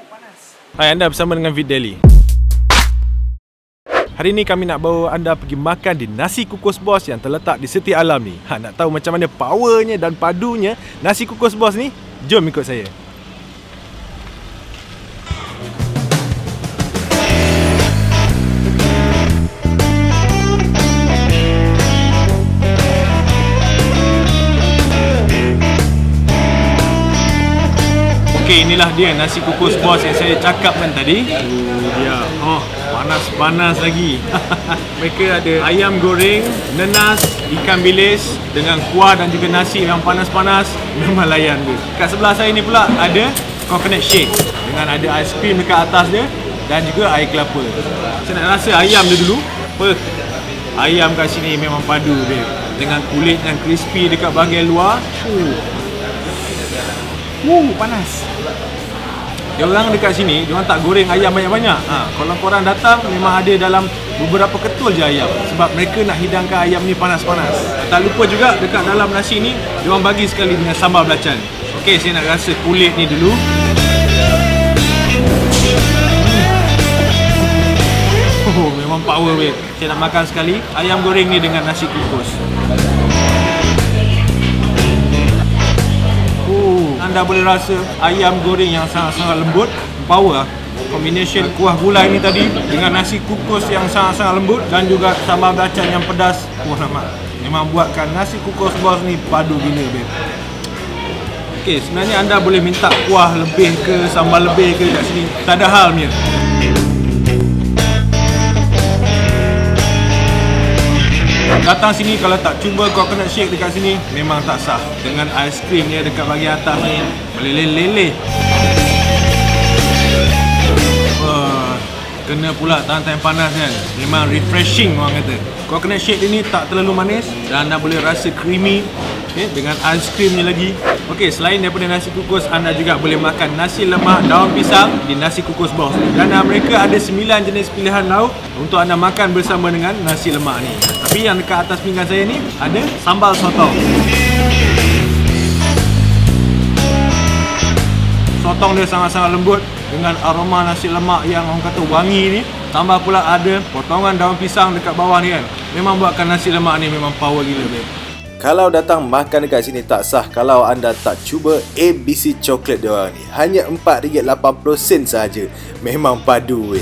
Panas. Hai, anda bersama dengan Vid Daily. Hari ni kami nak bawa anda pergi makan di Nasi Kukus Bos yang terletak di Setia Alam ni. Nak tahu macam mana powernya dan padunya Nasi Kukus Bos ni? Jom ikut saya. Okay, inilah dia Nasi Kukus Bos yang saya cakapkan tadi. Dia, panas-panas lagi. Mereka ada ayam goreng, nenas, ikan bilis dengan kuah dan juga nasi yang panas-panas. Memang layan dia. Kat sebelah saya ni pula ada coconut shake dengan ada aiskrim dekat atas dia dan juga air kelapa. Saya nak rasa ayam dia dulu. Ayam kat sini memang padu dia dengan kulit yang crispy dekat bahagian luar. Panas. Diorang dekat sini, diorang tak goreng ayam banyak-banyak. Kalau korang datang, memang ada dalam beberapa ketul je ayam. Sebab mereka nak hidangkan ayam ni panas-panas. Tak lupa juga dekat dalam nasi ni, diorang bagi sekali dengan sambal belacan. Okey, saya nak rasa kulit ni dulu. Memang power weh. Saya nak makan sekali ayam goreng ni dengan nasi kukus. Anda boleh rasa ayam goreng yang sangat-sangat lembut. Power. Combination kuah gulai ni tadi dengan nasi kukus yang sangat-sangat lembut dan juga sambal belacan yang pedas. Memang buatkan Nasi Kukus Bos ni padu gila, babe. Okey, sebenarnya anda boleh minta kuah lebih ke, sambal lebih ke kat sini. Tak ada hal punya. Datang sini kalau tak cuba coconut shake dekat sini memang tak sah. Dengan aiskrim dia dekat bahagian atas ni meleleh-leleh. Kena pula tahan-tahan panas kan. Memang refreshing orang kata. Coconut shake dia ni tak terlalu manis dan anda boleh rasa creamy. Dengan aiskrimnya lagi. Okey, selain daripada nasi kukus, anda juga boleh makan nasi lemak daun pisang di Nasi Kukus Bos. Dan mereka ada 9 jenis pilihan lauk untuk anda makan bersama dengan nasi lemak ni. Tapi yang dekat atas pinggan saya ni ada sambal sotong. Sotong dia sangat-sangat lembut dengan aroma nasi lemak yang orang kata wangi ni. Tambah pula ada potongan daun pisang dekat bawah ni kan. Memang buatkan nasi lemak ni memang power gila, babe. Kalau datang makan dekat sini tak sah kalau anda tak cuba ABC coklat diorang ni. Hanya RM4.80 sahaja. Memang padu weh.